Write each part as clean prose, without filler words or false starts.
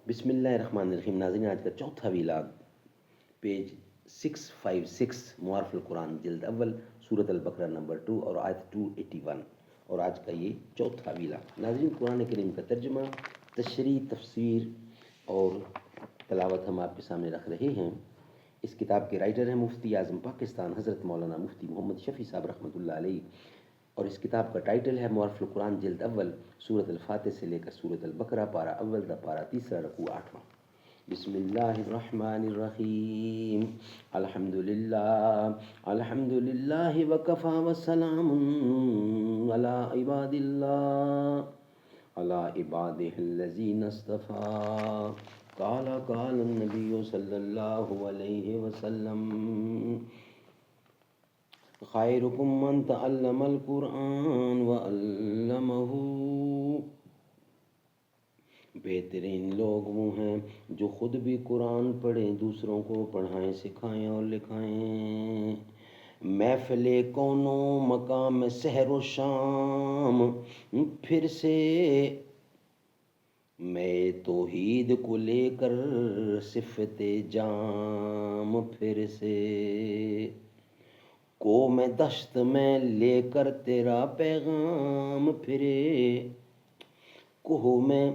بسم اللہ الرحمن الرحیم. ناظرین، آج کا چوتھا ویلاگ پیج 656 معارف القرآن جلد اول سورۃ البقرہ نمبر 2 اور آیت 281، اور آج کا یہ چوتھا ویلاگ. ناظرین، قرآن کریم کا ترجمہ، تشریح، تفسیر اور تلاوت ہم آپ کے سامنے رکھ رہے ہیں. اس کتاب کے رائٹر ہیں مفتی اعظم پاکستان حضرت مولانا مفتی محمد شفیع صاحب رحمۃ اللہ علیہ، اور اس کتاب کا ٹائٹل ہے معارف القرآن جلد اول سورۃ الفاتح سے لے کر سورۃ البقرہ پارہ اول تا پارہ تیسرا رکوع 8واں. بسم اللہ الرحمن الرحیم. الحمد للہ وکفا وسلام علی عبادہ الذین اصطفیٰ. قال النبی صلی اللہ علیہ وسلم: خیرکم من تعلم القرآن وعلمہ. بہترین لوگ وہ ہیں جو خود بھی قرآن پڑھیں، دوسروں کو پڑھائیں، سکھائیں اور لکھائیں. محفل کون و مقام سحر و شام پھر سے میں توحید کو لے کر صفت جام پھر سے کو میں دشت میں لے کر تیرا پیغام پھرے. کو میں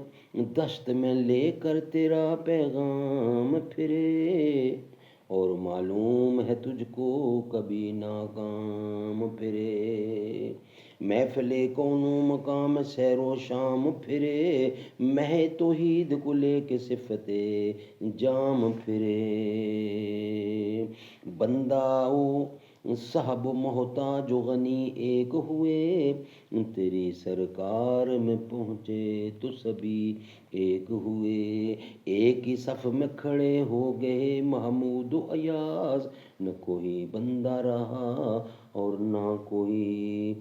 دشت میں لے کر تیرا پیغام پھرے، اور معلوم ہے تجھ کو کبھی ناکام پھرے. محفل کون و مقام سیر و شام پھرے، مہ توحید کو لے کے صفت جام پھرے. بندہ و صاحب محتاج و غنی ایک ہوئے، تیری سرکار میں پہنچے تو سبھی ایک ہوئے. ایک ہی صف میں کھڑے ہو گئے محمود و ایاز، نہ کوئی بندہ رہا اور نہ کوئی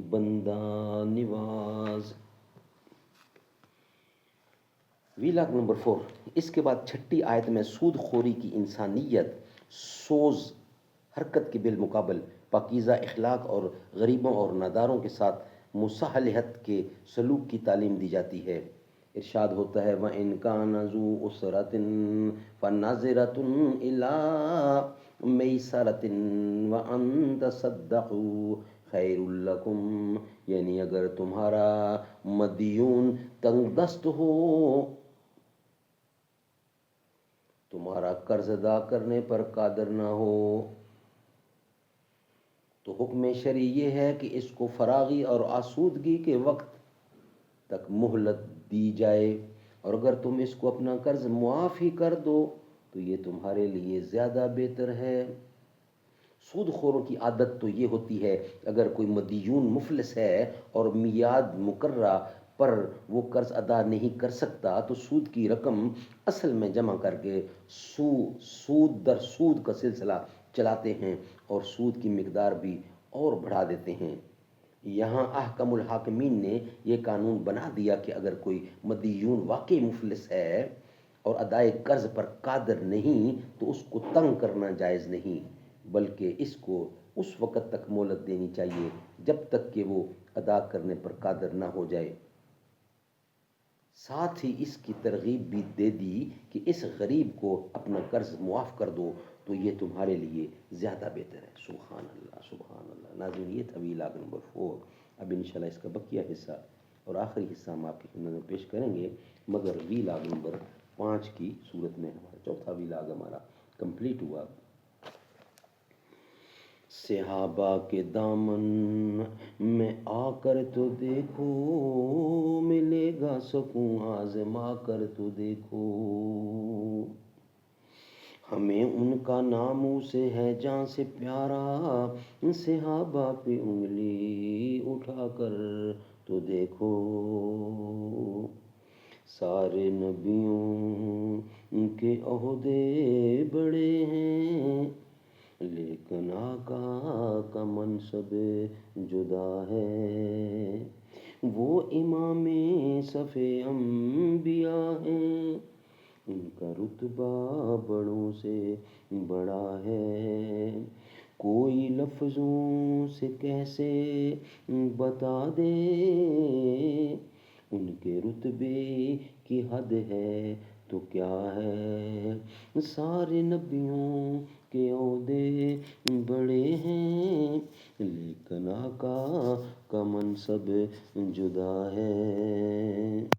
بندہ نواز. Vlog number 4. اس کے بعد چھٹی آیت میں سود خوری کی انسانیت سوز حرکت کے بالمقابل پاکیزہ اخلاق اور غریبوں اور ناداروں کے ساتھ مصالحت کے سلوک کی تعلیم دی جاتی ہے. ارشاد ہوتا ہے: وَإِنْ كَانَ ذُو عُسْرَةٍ فَنَظِرَةٌ إِلَىٰ مَيْسَرَةٍ وَأَن تَصَدَّقُوا خَيْرٌ لَكُمْ. یعنی اگر تمہارا مدیون تنگ دست ہو، تمہارا قرض ادا کرنے پر قادر نہ ہو، تو حکم شرعی یہ ہے کہ اس کو فراغی اور آسودگی کے وقت تک مہلت دی جائے، اور اگر تم اس کو اپنا قرض معاف ہی کر دو تو یہ تمہارے لیے زیادہ بہتر ہے. سود خوروں کی عادت تو یہ ہوتی ہے، اگر کوئی مدیون مفلس ہے اور میعاد مقررہ پر وہ قرض ادا نہیں کر سکتا تو سود کی رقم اصل میں جمع کر کے سود در سود کا سلسلہ چلاتے ہیں اور سود کی مقدار بھی اور بڑھا دیتے ہیں. یہاں احکم الحاکمین نے یہ قانون بنا دیا کہ اگر کوئی مدیون واقعی مفلس ہے اور ادائے قرض پر قادر نہیں تو اس کو تنگ کرنا جائز نہیں، بلکہ اس کو اس وقت تک مہلت دینی چاہیے جب تک کہ وہ ادا کرنے پر قادر نہ ہو جائے. ساتھ ہی اس کی ترغیب بھی دے دی کہ اس غریب کو اپنا قرض معاف کر دو تو یہ تمہارے لیے زیادہ بہتر ہے. سبحان اللہ، سبحان اللہ. ناظرین، یہ تھا ویلاگ نمبر 4. اب انشاءاللہ اس کا بقیہ حصہ اور آخری حصہ ہم آپ کی خدمت میں پیش کریں گے، مگر ویلاگ نمبر 5 کی صورت میں ہمارا چوتھا ویلاگ ہمارا کمپلیٹ ہوا. صحابہ کے دامن میں آ کر تو دیکھو، ملے گا سکون آزما کر تو دیکھو. ہمیں ان کا نام سے ہے جان سے پیارا، صحابہ پہ انگلی اٹھا کر تو دیکھو. سارے نبیوں کے عہدے بڑے ہیں، لیکن آقا کا منصب جدا ہے. وہ امام صف انبیاء ہیں، ان کا رتبہ بڑوں سے بڑا ہے. کوئی لفظوں سے کیسے بتا دے، ان کے رتبے کی حد ہے تو کیا ہے، سارے نبیوں کے عہدے بڑے ہیں، لیکن آقا کا منصب جدا ہے۔